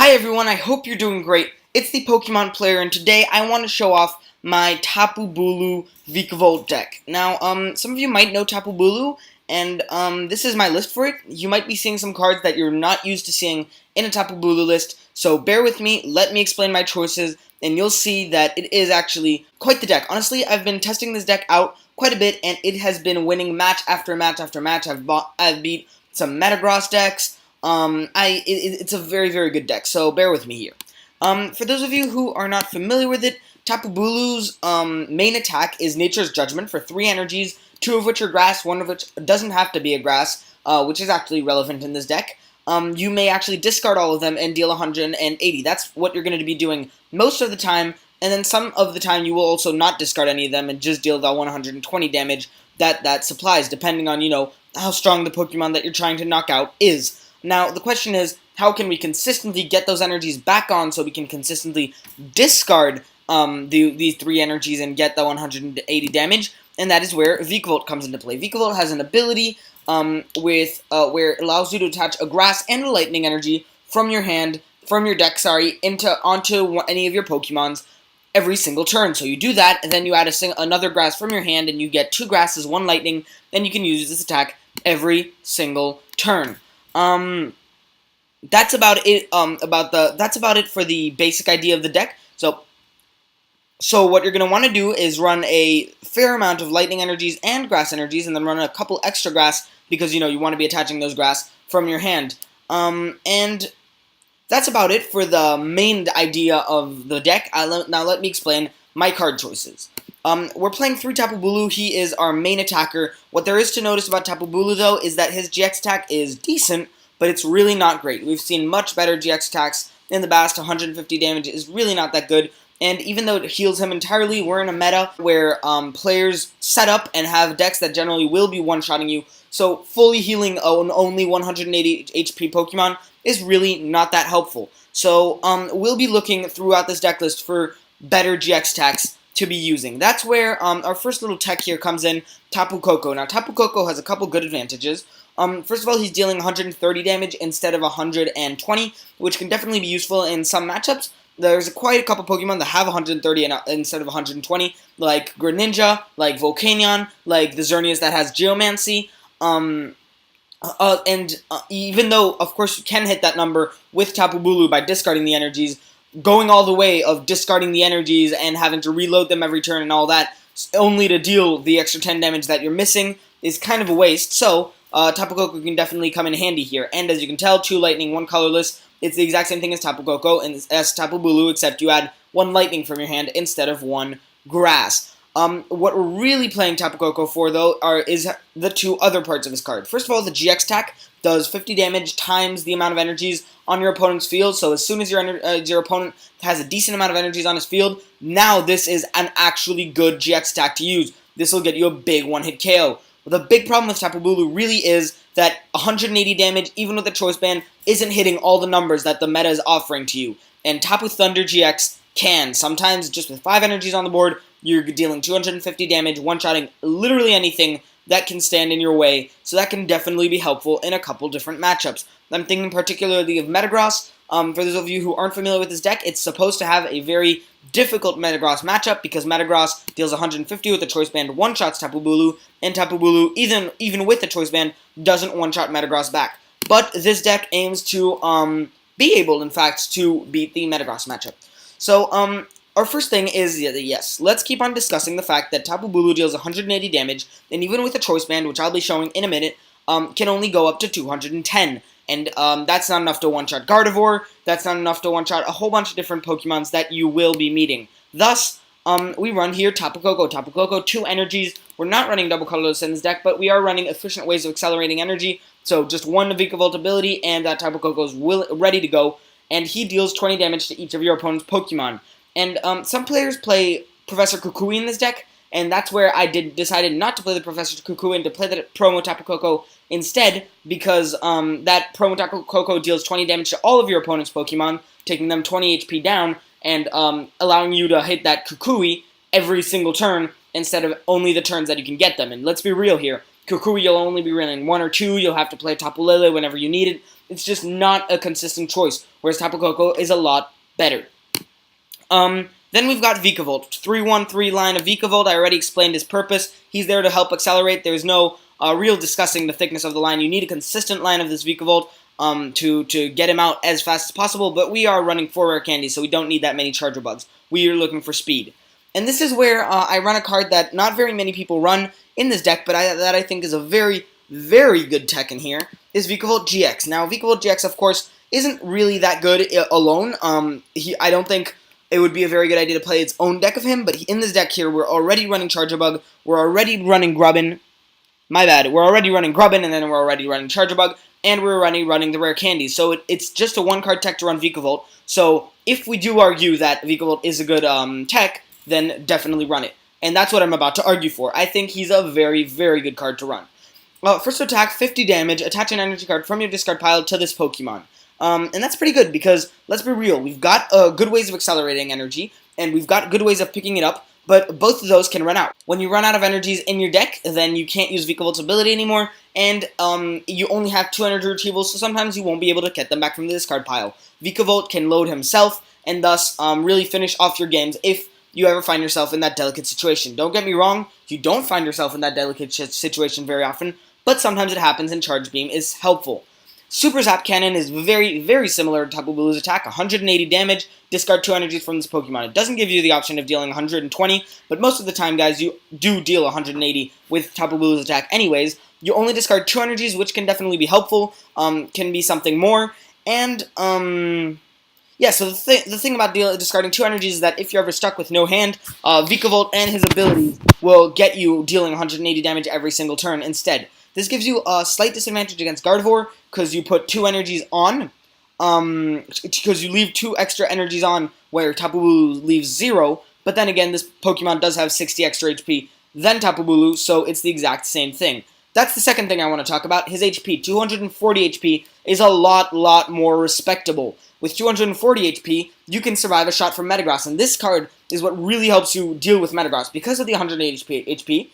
Hi everyone, I hope you're doing great. It's the Pokemon Player, and today I want to show off my Tapu Bulu Vikavolt deck. Now, some of you might know Tapu Bulu, and this is my list for it. You might be seeing some cards that you're not used to seeing in a Tapu Bulu list, so bear with me, let me explain my choices, and you'll see that it is actually quite the deck. Honestly, I've been testing this deck out quite a bit, and it has been winning match after match after match. I've beat some Metagross decks. It's a very, very good deck, so bear with me here. For those of you who are not familiar with it, Tapu Bulu's main attack is Nature's Judgment for 3 energies, 2 of which are grass, 1 of which doesn't have to be a grass, which is actually relevant in this deck. You may actually discard all of them and deal 180. That's what you're going to be doing most of the time, and then some of the time you will also not discard any of them and just deal the 120 damage that supplies, depending on, how strong the Pokemon that you're trying to knock out is. Now, the question is, how can we consistently get those energies back on so we can consistently discard these 3 energies and get the 180 damage? And that is where Vikavolt comes into play. Vikavolt has an ability where it allows you to attach a grass and a lightning energy from your deck, onto any of your Pokemons every single turn. So you do that, and then you add another grass from your hand, and you get 2 grasses, 1 lightning, and you can use this attack every single turn. That's about it. That's about it for the basic idea of the deck. So what you're gonna want to do is run a fair amount of lightning energies and grass energies, and then run a couple extra grass because you want to be attaching those grass from your hand. And that's about it for the main idea of the deck. Now let me explain my card choices. We're playing 3 Tapu Bulu. He is our main attacker. What there is to notice about Tapu Bulu, though, is that his GX attack is decent, but it's really not great. We've seen much better GX attacks in the past. 150 damage is really not that good, and even though it heals him entirely, we're in a meta where players set up and have decks that generally will be one-shotting you, so fully healing only 180 HP Pokemon is really not that helpful. So we'll be looking throughout this deck list for better GX attacks to be using. That's where our first little tech here comes in, Tapu Koko. Now, Tapu Koko has a couple good advantages. First of all, he's dealing 130 damage instead of 120, which can definitely be useful in some matchups. There's quite a couple Pokemon that have 130 instead of 120, like Greninja, like Volcanion, like the Xerneas that has Geomancy. Even though, of course, you can hit that number with Tapu Bulu by discarding the energies, going all the way of discarding the energies and having to reload them every turn and all that, only to deal the extra 10 damage that you're missing, is kind of a waste. So, Tapu Koko can definitely come in handy here. And as you can tell, 2 lightning, 1 colorless. It's the exact same thing as Tapu Koko and as Tapu Bulu, except you add 1 lightning from your hand instead of 1 grass. What we're really playing Tapu Koko for, though, is the 2 other parts of his card. First of all, the GX attack does 50 damage times the amount of energies on your opponent's field. So as soon as your opponent has a decent amount of energies on his field, now this is an actually good GX attack to use. This will get you a big one-hit KO. But the big problem with Tapu Bulu really is that 180 damage, even with the Choice Band, isn't hitting all the numbers that the meta is offering to you. And Tapu Thunder GX can. Sometimes, just with 5 energies on the board, you're dealing 250 damage, one-shotting literally anything that can stand in your way, so that can definitely be helpful in a couple different matchups. I'm thinking particularly of Metagross. For those of you who aren't familiar with this deck, it's supposed to have a very difficult Metagross matchup because Metagross deals 150 with the Choice Band, one-shots Tapu Bulu, and Tapu Bulu, even with the Choice Band, doesn't one-shot Metagross back. But this deck aims to be able, in fact, to beat the Metagross matchup. So, our first thing is, yes, let's keep on discussing the fact that Tapu Bulu deals 180 damage, and even with a Choice Band, which I'll be showing in a minute, can only go up to 210. And that's not enough to one-shot Gardevoir, that's not enough to one-shot a whole bunch of different Pokemons that you will be meeting. Thus, we run here Tapu Koko. Tapu Koko, 2 energies. We're not running double colorless in this deck, but we are running efficient ways of accelerating energy. So just 1 Vikavolt ability, and that Tapu Koko is ready to go, and he deals 20 damage to each of your opponent's Pokemon. And some players play Professor Kukui in this deck, and that's where I decided not to play the Professor Kukui and to play the promo Tapu Koko instead, because that promo Tapu Koko deals 20 damage to all of your opponent's Pokemon, taking them 20 HP down, and allowing you to hit that Kukui every single turn instead of only the turns that you can get them. And let's be real here, Kukui, you'll only be running 1 or 2. You'll have to play Tapu Lele whenever you need it. It's just not a consistent choice, whereas Tapu Koko is a lot better. Then we've got Vikavolt. 3-1-3 line of Vikavolt. I already explained his purpose. He's there to help accelerate. There's no real discussing the thickness of the line. You need a consistent line of this Vikavolt to get him out as fast as possible, but we are running 4 rare candies, so we don't need that many Charger Bugs. We are looking for speed. And this is where I run a card that not very many people run in this deck, but that I think is a very, very good tech in here, is Vikavolt GX. Now, Vikavolt GX, of course, isn't really that good alone. I don't think it would be a very good idea to play its own deck of him, but in this deck here, we're already running Charger Bug, we're already running Grubbin. My bad, we're already running Grubbin, and then we're already running Charger Bug, and we're already running the rare candies. So it's just a one-card tech to run Vikavolt. So if we do argue that Vikavolt is a good tech, then definitely run it. And that's what I'm about to argue for. I think he's a very, very good card to run. First attack, 50 damage, attach an energy card from your discard pile to this Pokemon. And that's pretty good because, let's be real, we've got good ways of accelerating energy, and we've got good ways of picking it up, but both of those can run out. When you run out of energies in your deck, then you can't use Vikavolt's ability anymore, and you only have 2 energy retrievals, so sometimes you won't be able to get them back from the discard pile. Vikavolt can load himself, and thus really finish off your games if you ever find yourself in that delicate situation. Don't get me wrong, you don't find yourself in that delicate situation very often, but sometimes it happens, and Charge Beam is helpful. Super Zap Cannon is very, very similar to Tapu Bulu's attack. 180 damage, discard 2 energies from this Pokemon. It doesn't give you the option of dealing 120, but most of the time, guys, you do deal 180 with Tapu Bulu's attack anyways. You only discard 2 energies, which can definitely be helpful, can be something more, and, yeah, so the thing about discarding 2 energies is that if you're ever stuck with no hand, Vikavolt and his abilities will get you dealing 180 damage every single turn instead. This gives you a slight disadvantage against Gardevoir, because you put 2 energies on, because you leave 2 extra energies on, where Tapu Bulu leaves 0, but then again, this Pokemon does have 60 extra HP than Tapu Bulu, so it's the exact same thing. That's the second thing I want to talk about. His HP, 240 HP, is a lot more respectable. With 240 HP, you can survive a shot from Metagross, and this card is what really helps you deal with Metagross. Because of the 180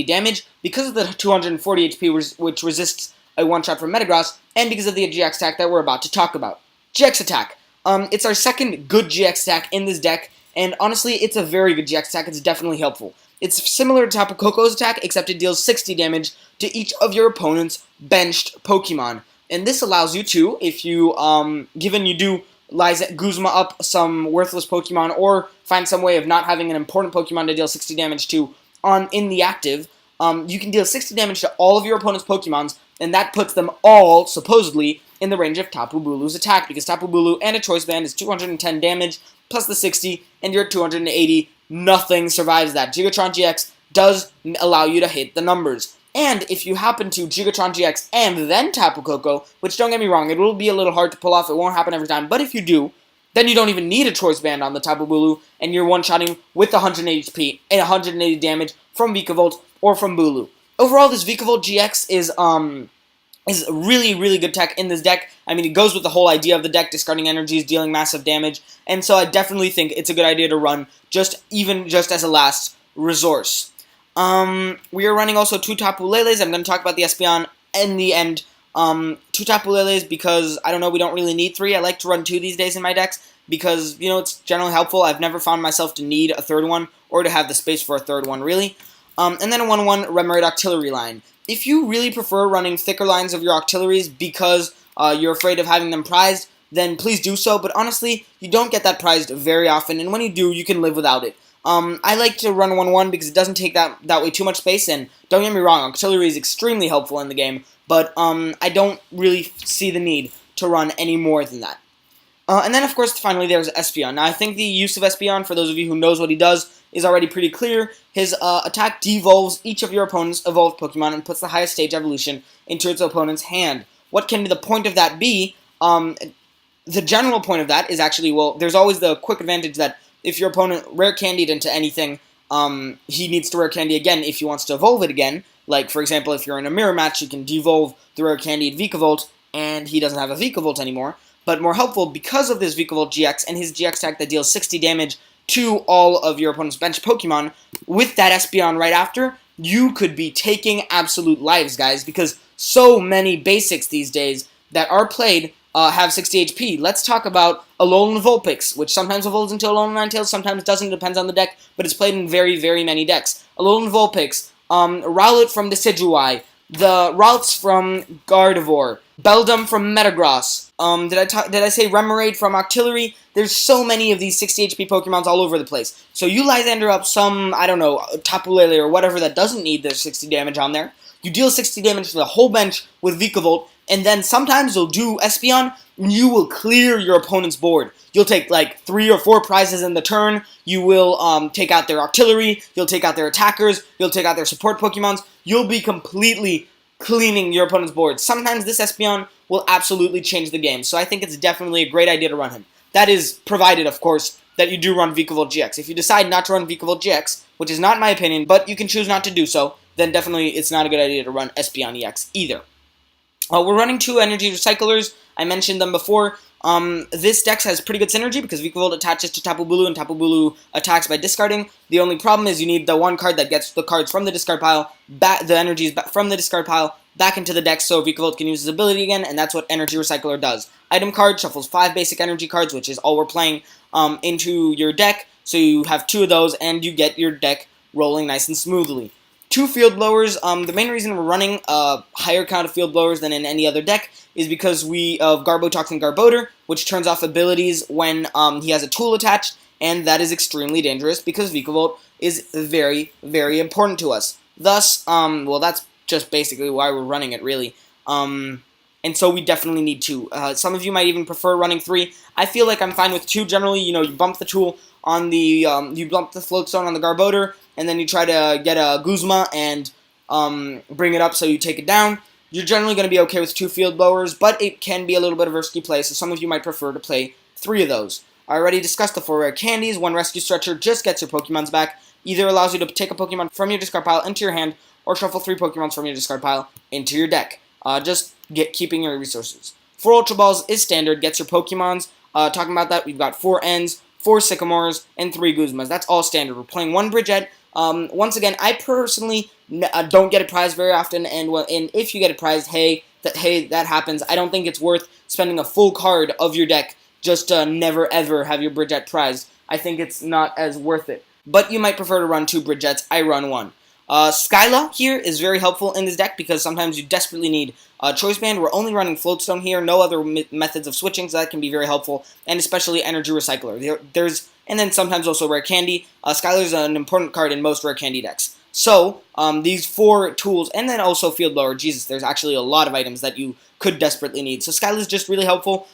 damage, because of the 240 HP, which resists a one-shot from Metagross, and because of the GX attack that we're about to talk about. GX attack. It's our second good GX attack in this deck, and honestly, it's a very good GX attack. It's definitely helpful. It's similar to Tapu Koko's attack, except it deals 60 damage to each of your opponent's benched Pokemon. And this allows you to, if you, given you do Guzma up some worthless Pokemon, or find some way of not having an important Pokemon to deal 60 damage to in the active, you can deal 60 damage to all of your opponent's Pokemons, and that puts them all, supposedly, in the range of Tapu Bulu's attack, because Tapu Bulu and a Choice Band is 210 damage, plus the 60, and you're at 280. Nothing survives that. Gigatron GX does allow you to hit the numbers. And if you happen to Gigatron GX and then Tapu Koko, which don't get me wrong, it will be a little hard to pull off, it won't happen every time, but if you do, then you don't even need a Choice Band on the Tapu Bulu, and you're one-shotting with 180 HP and 180 damage from Vikavolt or from Bulu. Overall, this Vikavolt GX is really, really good tech in this deck. I mean, it goes with the whole idea of the deck, discarding energies, dealing massive damage, and so I definitely think it's a good idea to run, even just as a last resource. We are running also 2 Tapu Leles. I'm going to talk about the Espeon in the end. 2 Tapu Leles because, I don't know, we don't really need 3. I like to run 2 these days in my decks because, you know, it's generally helpful. I've never found myself to need a third one or to have the space for a third one, really. And then a 1-1 Remoraid Octillery line. If you really prefer running thicker lines of your Octilleries because you're afraid of having them prized, then please do so. But honestly, you don't get that prized very often, and when you do, you can live without it. I like to run 1-1 because it doesn't take that way too much space, and don't get me wrong, Octillery is extremely helpful in the game, but I don't really see the need to run any more than that. And then, of course, finally, there's Espeon. Now, I think the use of Espeon, for those of you who knows what he does, is already pretty clear. His attack devolves each of your opponent's evolved Pokemon and puts the highest stage evolution into its opponent's hand. What can the point of that be? The general point of that is actually, well, there's always the quick advantage that if your opponent rare candied into anything, he needs to rare candy again if he wants to evolve it again. Like, for example, if you're in a mirror match, you can devolve the rare candied Vikavolt, and he doesn't have a Vikavolt anymore. But more helpful, because of this Vikavolt GX and his GX attack that deals 60 damage to all of your opponent's bench Pokemon, with that Espeon right after, you could be taking absolute lives, guys, because so many basics these days that are played have 60 HP. Let's talk about Alolan Vulpix, which sometimes evolves into Alolan Ninetales, sometimes doesn't, depends on the deck, but it's played in very, very many decks. Alolan Vulpix, Rowlet from Decidueye, the Ralts from Gardevoir, Beldum from Metagross, did I say Remoraid from Octillery? There's so many of these 60 HP Pokemons all over the place. So you Lysander up some, I don't know, Tapu Lele or whatever that doesn't need their 60 damage on there. You deal 60 damage to the whole bench with Vikavolt, and then sometimes you'll do Espeon, and you will clear your opponent's board. You'll take like 3 or 4 prizes in the turn, you will take out their Octillery, you'll take out their attackers, you'll take out their support Pokemons, you'll be completely cleaning your opponent's board. Sometimes this Espeon will absolutely change the game, so I think it's definitely a great idea to run him. That is provided, of course, that you do run Vikavolt GX. If you decide not to run Vikavolt GX, which is not my opinion, but you can choose not to do so, then definitely it's not a good idea to run Espeon EX either. We're running 2 Energy Recyclers. I mentioned them before. This deck has pretty good synergy because Vikavolt attaches to Tapu Bulu and Tapu Bulu attacks by discarding. The only problem is you need the one card that gets the cards from the discard pile, the energies from the discard pile, back into the deck so Vikavolt can use his ability again, and that's what Energy Recycler does. Item card shuffles 5 basic energy cards, which is all we're playing, into your deck, so you have 2 of those, and you get your deck rolling nice and smoothly. 2 Field Blowers. The main reason we're running a higher count of Field Blowers than in any other deck is because we have Garbotoxin Garbodor, which turns off abilities when he has a tool attached, and that is extremely dangerous because Vikavolt is very, very important to us. Thus, well, that's just basically why we're running it, really. And so we definitely need 2. Some of you might even prefer running 3. I feel like I'm fine with 2 generally. You know, you bump the tool on the, you bump the Floatstone on the Garbodor, and then you try to get a Guzma and bring it up so you take it down. You're generally going to be okay with 2 Field Blowers, but it can be a little bit of a risky play, so some of you might prefer to play 3 of those. I already discussed the 4 rare candies. 1 Rescue Stretcher just gets your Pokemons back. Either allows you to take a Pokemon from your discard pile into your hand, or shuffle 3 Pokemons from your discard pile into your deck. Just keeping your resources. 4 Ultra Balls is standard, gets your Pokemons. Talking about that, we've got 4 Ends, 4 Sycamores, and 3 Guzmas. That's all standard. We're playing 1 Bridget. Once again, I personally don't get a prize very often, and if you get a prize, hey, that happens. I don't think it's worth spending a full card of your deck just to never ever have your Bridget prize. I think it's not as worth it. But you might prefer to run 2 Bridgets. I run 1. Skyla here is very helpful in this deck because sometimes you desperately need Choice Band. We're only running Floatstone here, no other methods of switching, so that can be very helpful, and especially Energy Recycler. And then sometimes also Rare Candy. Skyla is an important card in most Rare Candy decks. So, these 4 tools, and then also Field Blower, Jesus, there's actually a lot of items that you could desperately need. So Skyla is just really helpful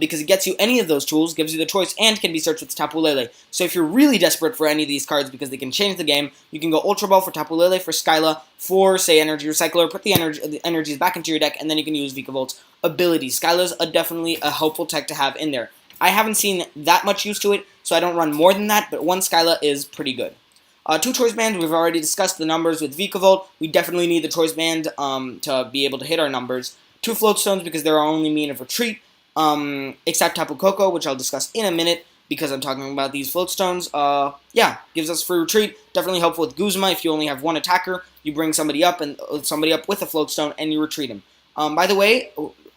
because it gets you any of those tools, gives you the choice, and can be searched with Tapu Lele. So if you're really desperate for any of these cards because they can change the game, you can go Ultra Ball for Tapu Lele, for Skyla, for, say, Energy Recycler, put the energies back into your deck, and then you can use Vikavolt's abilities. Skyla's definitely a helpful tech to have in there. I haven't seen that much use to it, so I don't run more than that, but 1 Skyla is pretty good. 2 Choice Bands, we've already discussed the numbers with Vikavolt. We definitely need the Choice Band to be able to hit our numbers. 2 Floatstones because they're our only mean of retreat, except Tapu Koko, which I'll discuss in a minute because I'm talking about these Floatstones. Yeah, gives us free retreat. Definitely helpful with Guzma. If you only have 1 attacker, you bring somebody up with a Floatstone and you retreat him. By the way,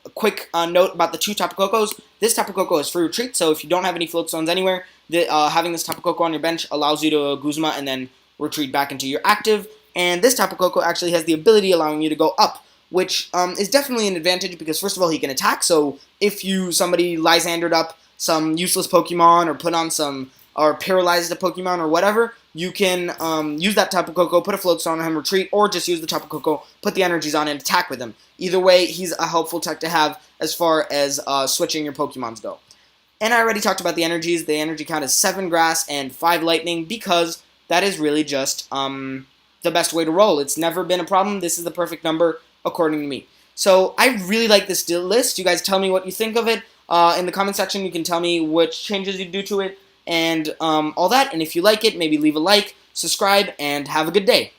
a quick note about the 2 Tapu Kokos. This Tapu Koko is free retreat, so if you don't have any Floatstones anywhere, having this Tapu Koko on your bench allows you to Guzma and then retreat back into your active. And this Tapu Koko actually has the ability allowing you to go up, which is definitely an advantage because, first of all, he can attack. So if somebody Lysandered up some useless Pokemon or put on or paralyzed a Pokemon or whatever, you can use that Tapu Koko, put a Floatstone on him, retreat, or just use the Tapu Koko, put the energies on and attack with him. Either way, he's a helpful tech to have as far as switching your Pokemons go. And I already talked about the energies. The energy count is 7 Grass and 5 Lightning because that is really just the best way to roll. It's never been a problem. This is the perfect number according to me. So I really like this list. You guys tell me what you think of it. In the comment section, you can tell me which changes you do to it and all that. And if you like it, maybe leave a like, subscribe, and have a good day.